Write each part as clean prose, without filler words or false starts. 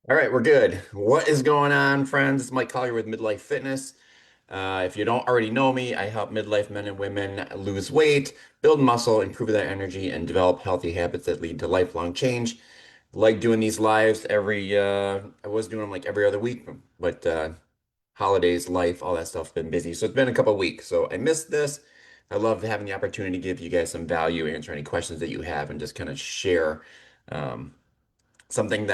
All right, we're good. What is going on, friends? It's Mike Collier with Midlife Fitness. If you don't already know me, I help midlife men and women lose weight, build muscle, improve their energy, and develop healthy habits that lead to lifelong change. Like doing these lives I was doing them like every other week, but holidays, life, all that stuff's been busy. So it's been a couple of weeks. So I missed this. I love having the opportunity to give you guys some value, answer any questions that you have, and just kind of share. Um, some things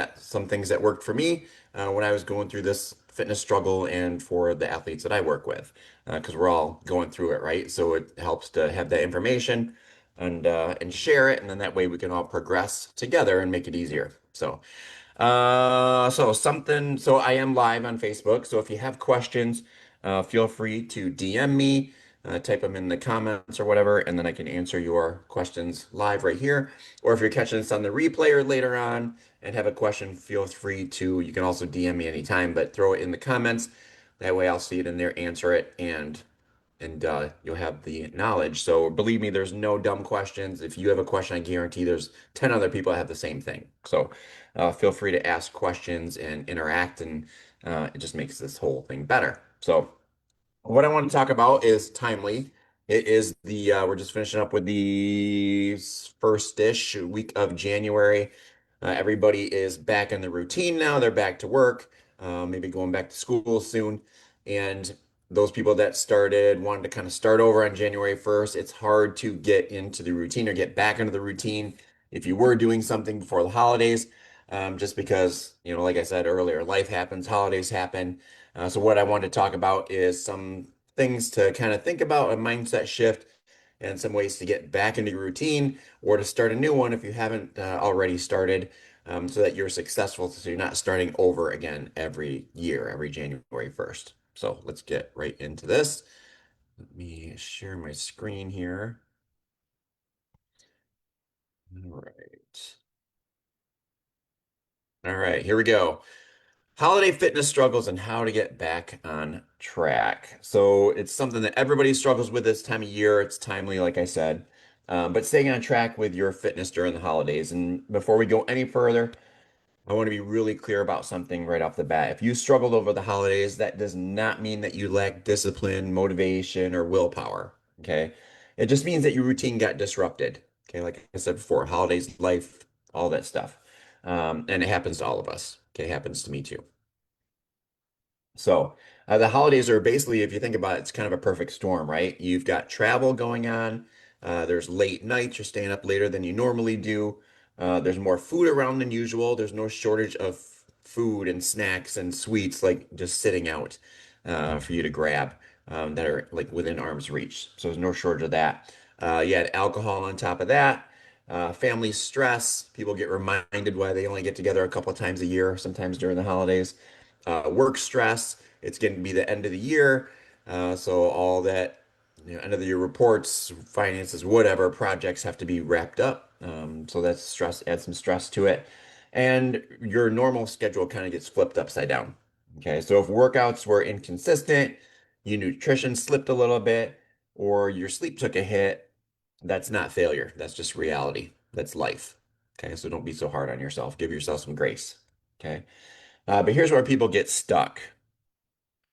that worked for me when I was going through this fitness struggle and for the athletes that I work with because we're all going through it, right? So it helps to have that information and share it, and then that way we can all progress together and make it easier. So I am live on Facebook. So if you have questions, feel free to DM me, type them in the comments or whatever, and then I can answer your questions live right here. Or if you're catching this on the replay or later on and have a question, feel free to, you can also DM me anytime, but throw it in the comments. That way I'll see it in there, answer it, and you'll have the knowledge. So believe me, there's no dumb questions. If you have a question, I guarantee there's 10 other people that have the same thing. So feel free to ask questions and interact, and it just makes this whole thing better. So what I want to talk about is timely. It is we're just finishing up with the first-ish week of January. Everybody is back in the routine now. They're back to work, maybe going back to school soon. And those people that wanted to kind of start over on January 1st, it's hard to get into the routine or get back into the routine if you were doing something before the holidays, just because, like I said earlier, life happens, holidays happen. So what I wanted to talk about is some things to kind of think about, a mindset shift, and some ways to get back into your routine or to start a new one if you haven't already started, so that you're successful, so you're not starting over again every year, every January 1st. So let's get right into this. Let me share my screen here. All right. All right, here we go. Holiday fitness struggles and how to get back on track. So it's something that everybody struggles with this time of year. It's timely, like I said, but staying on track with your fitness during the holidays. And before we go any further, I want to be really clear about something right off the bat. If you struggled over the holidays, that does not mean that you lack discipline, motivation, or willpower. Okay. It just means that your routine got disrupted. Okay. Like I said before, holidays, life, all that stuff. And it happens to all of us. Okay. It happens to me too. So the holidays are basically, if you think about it, it's kind of a perfect storm, right? You've got travel going on. There's late nights. You're staying up later than you normally do. There's more food around than usual. There's no shortage of food and snacks and sweets like just sitting out for you to grab that are like within arm's reach. So there's no shortage of that. You had alcohol on top of that. Family stress. People get reminded why they only get together a couple of times a year, sometimes during the holidays. Work stress. It's going to be the end of the year. So all that, end of the year reports, finances, whatever projects have to be wrapped up. So that's stress, add some stress to it. And your normal schedule kind of gets flipped upside down. Okay. So if workouts were inconsistent, your nutrition slipped a little bit, or your sleep took a hit, that's not failure. That's just reality. That's life. Okay. So don't be so hard on yourself. Give yourself some grace. Okay. But here's where people get stuck.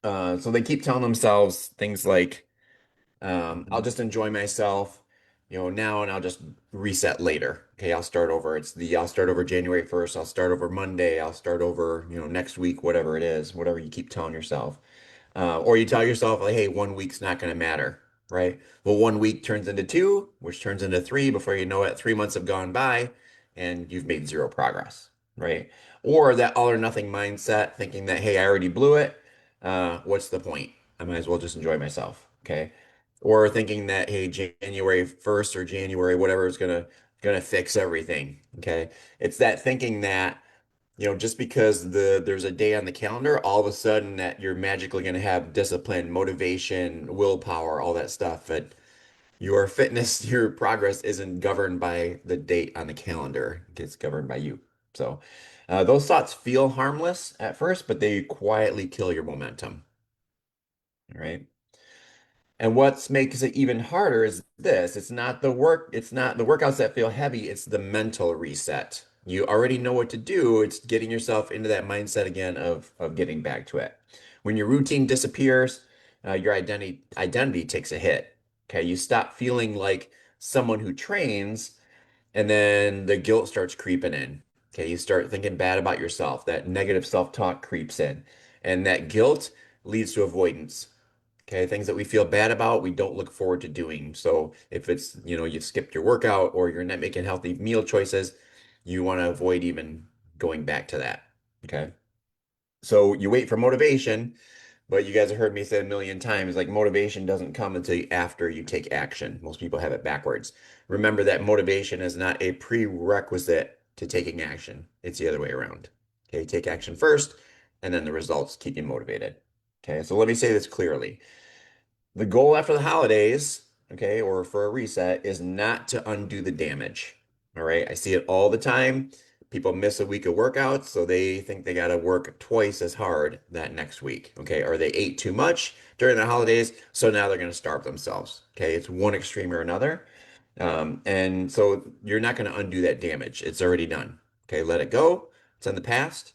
So they keep telling themselves things like, I'll just enjoy myself, now, and I'll just reset later. Okay, I'll start over January 1st. I'll start over Monday. I'll start over, next week, whatever it is, whatever you keep telling yourself. Or you tell yourself, like, hey, 1 week's not going to matter, right? Well, 1 week turns into two, which turns into three. Before you know it, 3 months have gone by and you've made zero progress, right? Or that all or nothing mindset, thinking that, hey, I already blew it. What's the point? I might as well just enjoy myself, okay? Or thinking that, hey, January 1st or January, whatever is gonna fix everything, okay? It's that thinking that just because there's a day on the calendar, all of a sudden that you're magically going to have discipline, motivation, willpower, all that stuff. But your fitness, your progress isn't governed by the date on the calendar. It gets governed by you. So those thoughts feel harmless at first, but they quietly kill your momentum. All right. And what makes it even harder is this. It's not the workouts that feel heavy, it's the mental reset. You already know what to do. It's getting yourself into that mindset again of getting back to it. When your routine disappears, your identity takes a hit. Okay, you stop feeling like someone who trains, and then the guilt starts creeping in. Okay, you start thinking bad about yourself. That negative self-talk creeps in, and that guilt leads to avoidance. Okay, things that we feel bad about, we don't look forward to doing. So if it's, you skipped your workout or you're not making healthy meal choices, you want to avoid even going back to that. Okay. So you wait for motivation, but you guys have heard me say a million times, like motivation doesn't come until after you take action. Most people have it backwards. Remember that motivation is not a prerequisite to taking action. It's the other way around. Okay, take action first, and then the results keep you motivated. Okay, so let me say this clearly. The goal after the holidays, okay, or for a reset, is not to undo the damage. All right. I see it all the time. People miss a week of workouts, so they think they got to work twice as hard that next week. Okay. Or they ate too much during the holidays, so now they're going to starve themselves. Okay. It's one extreme or another. And so you're not going to undo that damage. It's already done. Okay. Let it go. It's in the past.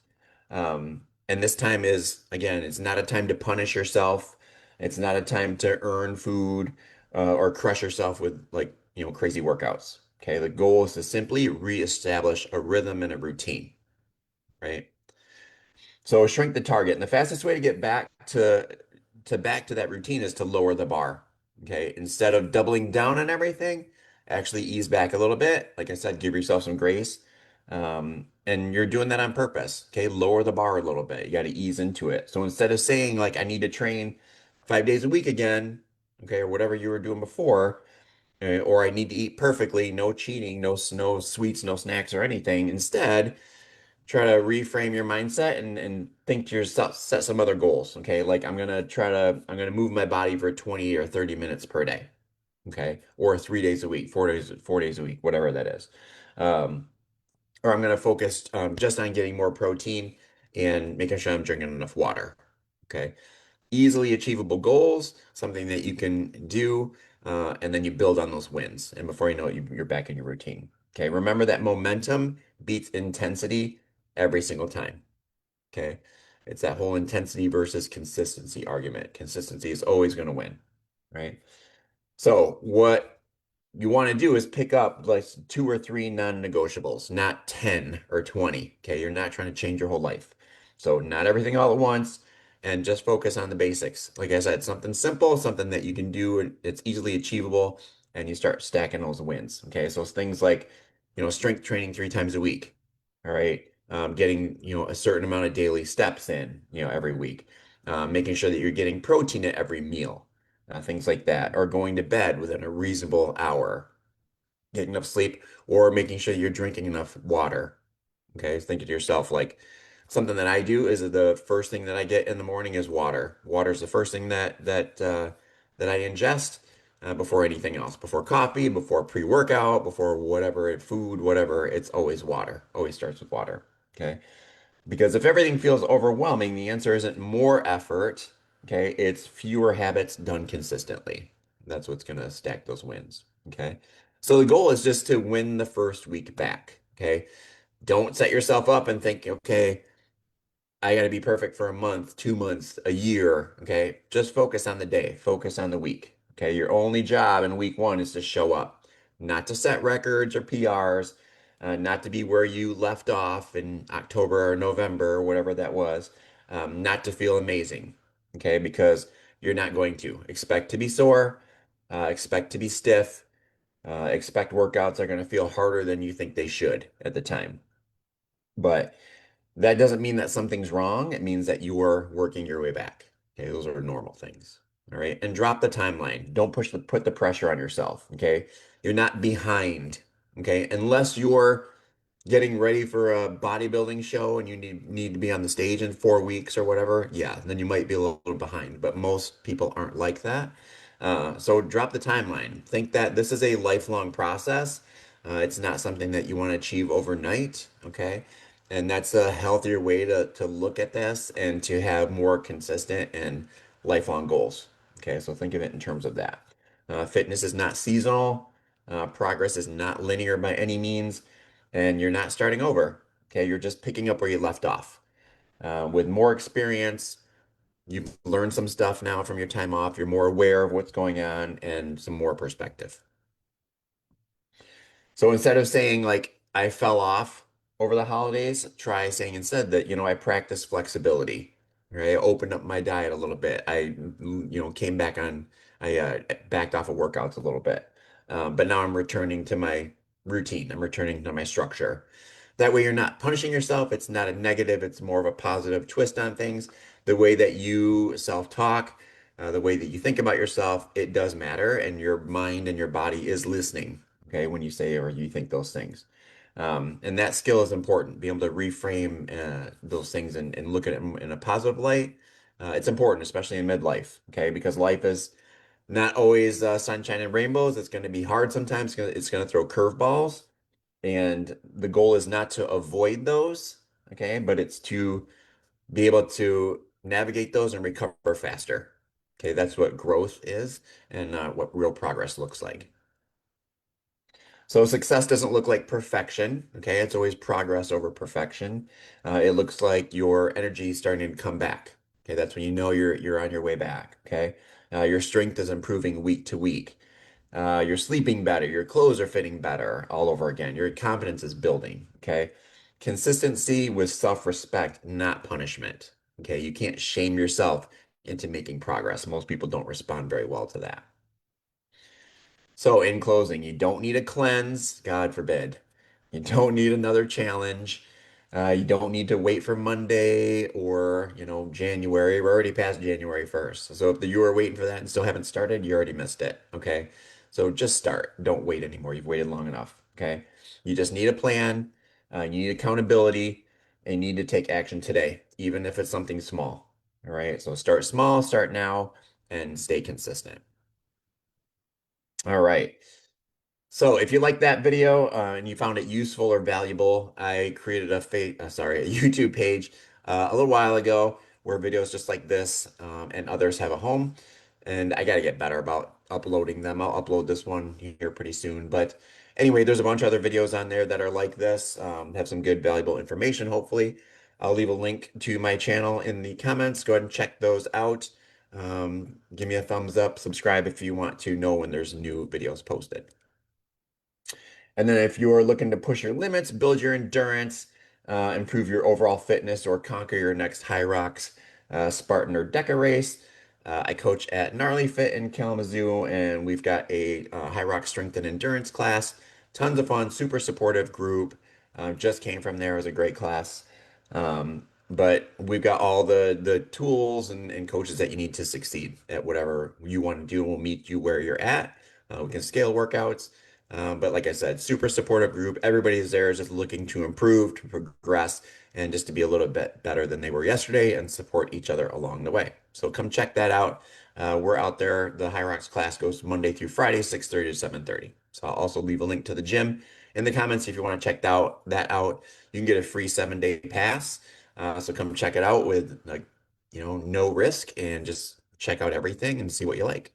And this time is, again, it's not a time to punish yourself. It's not a time to earn food or crush yourself with like, crazy workouts. Okay. The goal is to simply reestablish a rhythm and a routine, right? So shrink the target. And the fastest way to get back to that routine is to lower the bar. Okay. Instead of doubling down on everything, actually ease back a little bit. Like I said, give yourself some grace. And you're doing that on purpose. Okay. Lower the bar a little bit. You got to ease into it. So instead of saying like I need to train 5 days a week again, okay, or whatever you were doing before, or I need to eat perfectly, no cheating, no sweets, no snacks or anything. Instead, try to reframe your mindset and think to yourself, set some other goals. Okay. Like I'm gonna move my body for 20 or 30 minutes per day. Okay. Or 3 days a week, 4 days a week, whatever that is. Um, or I'm gonna focus just on getting more protein and making sure I'm drinking enough water. Okay. Easily achievable goals, something that you can do, and then you build on those wins. And before you know it, you're back in your routine. Okay. Remember that momentum beats intensity every single time. Okay. It's that whole intensity versus consistency argument. Consistency is always going to win, right? So, what you want to do is pick up like 2 or 3 non-negotiables, not 10 or 20. Okay. You're not trying to change your whole life. So, not everything all at once, and just focus on the basics. Like I said, something simple, something that you can do, and it's easily achievable, and you start stacking those wins. Okay. So, it's things like, strength training 3 times a week. All right. Getting, a certain amount of daily steps in, every week. Making sure that you're getting protein at every meal, things like that, or going to bed within a reasonable hour, getting enough sleep, or making sure you're drinking enough water. Okay, thinking to yourself, like something that I do is the first thing that I get in the morning is water. Water is the first thing that I ingest before anything else, before coffee, before pre-workout, before whatever food, whatever. It's always water. Always starts with water. Okay. Because if everything feels overwhelming, the answer isn't more effort, okay? It's fewer habits done consistently. That's what's going to stack those wins, okay? So the goal is just to win the first week back, okay? Don't set yourself up and think, okay, I got to be perfect for a month, 2 months, a year. Okay. Just focus on the day, focus on the week. Okay. Your only job in week one is to show up, not to set records or PRs, not to be where you left off in October or November or whatever that was, not to feel amazing. Okay. Because you're not going to. Expect to be sore, expect to be stiff, expect workouts are going to feel harder than you think they should at the time. But that doesn't mean that something's wrong. It means that you are working your way back. Okay, those are normal things. All right. And drop the timeline. Don't put the pressure on yourself. Okay. You're not behind. Okay. Unless you're getting ready for a bodybuilding show and you need to be on the stage in 4 weeks or whatever, yeah, then you might be a little behind. But most people aren't like that. So drop the timeline. Think that this is a lifelong process. It's not something that you want to achieve overnight. Okay. And that's a healthier way to look at this and to have more consistent and lifelong goals. Okay. So think of it in terms of that. Fitness is not seasonal. Progress is not linear by any means. and you're not starting over. Okay, you're just picking up where you left off. With more experience, you've learned some stuff now from your time off. You're more aware of what's going on and some more perspective. So instead of saying like I fell off over the holidays, try saying instead that, I practiced flexibility, right? I opened up my diet a little bit. Came back on, I backed off of workouts a little bit. But now I'm returning to my routine. I'm returning to my structure. That way you're not punishing yourself. It's not a negative. It's more of a positive twist on things. The way that you self-talk, the way that you think about yourself, it does matter, and your mind and your body is listening, okay, when you say or you think those things. And that skill is important, being able to reframe those things and look at it in a positive light. It's important, especially in midlife, okay, because life is not always sunshine and rainbows. It's going to be hard sometimes. It's going to throw curveballs. And the goal is not to avoid those, okay, but it's to be able to navigate those and recover faster. Okay, that's what growth is and what real progress looks like. So success doesn't look like perfection. Okay, it's always progress over perfection. It looks like your energy is starting to come back. Okay, that's when you know you're on your way back. Okay, your strength is improving week to week. You're sleeping better. Your clothes are fitting better all over again. Your confidence is building. Okay, consistency with self-respect, not punishment. Okay, you can't shame yourself into making progress. Most people don't respond very well to that. So, in closing, you don't need a cleanse, God forbid. You don't need another challenge. You don't need to wait for Monday or, January. We're already past January 1st. So, if you were waiting for that and still haven't started, you already missed it. Okay. So, just start. Don't wait anymore. You've waited long enough. Okay. You just need a plan. You need accountability and you need to take action today, even if it's something small. All right. So, start small, start now, and stay consistent. All right. So if you like that video and you found it useful or valuable, I created a YouTube page a little while ago where videos just like this and others have a home. And I got to get better about uploading them. I'll upload this one here pretty soon. But anyway, there's a bunch of other videos on there that are like this, have some good, valuable information, hopefully. I'll leave a link to my channel in the comments. Go ahead and check those out. Give me a thumbs up, subscribe if you want to know when there's new videos posted. And then if you're looking to push your limits, build your endurance, improve your overall fitness, or conquer your next High Rocks, Spartan, or Deca race, I coach at Gnarly Fit in Kalamazoo, and we've got a High Rock strength and endurance class. Tons of fun, super supportive group. Just came from there. It was a great class. But we've got all the tools and coaches that you need to succeed at whatever you want to do. We'll meet you where you're at. We can scale workouts. But like I said, super supportive group. Everybody's there is just looking to improve, to progress, and just to be a little bit better than they were yesterday and support each other along the way. So come check that out. We're out there. The High Rocks class goes Monday through Friday, 6:30 to 7:30. So I'll also leave a link to the gym in the comments if you want to check that out. You can get a free 7-day pass. So come check it out with like, no risk and just check out everything and see what you like.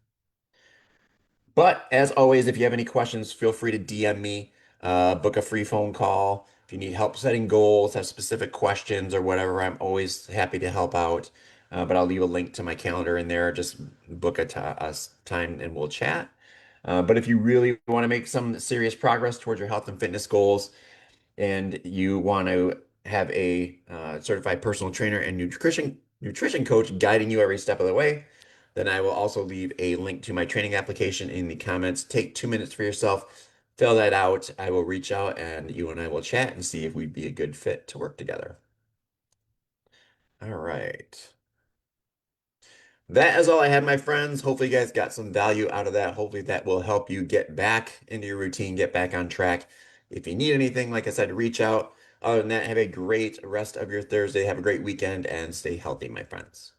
But as always, if you have any questions, feel free to DM me, book a free phone call. If you need help setting goals, have specific questions or whatever, I'm always happy to help out. But I'll leave a link to my calendar in there. Just book a time and we'll chat. But if you really want to make some serious progress towards your health and fitness goals, and you want to have a certified personal trainer and nutrition coach guiding you every step of the way, then I will also leave a link to my training application in the comments. Take 2 minutes for yourself, fill that out. I will reach out and you and I will chat and see if we'd be a good fit to work together. All right. That is all I had, my friends. Hopefully, you guys got some value out of that. Hopefully, that will help you get back into your routine, get back on track. If you need anything, like I said, reach out. Other than that, have a great rest of your Thursday. Have a great weekend and stay healthy, my friends.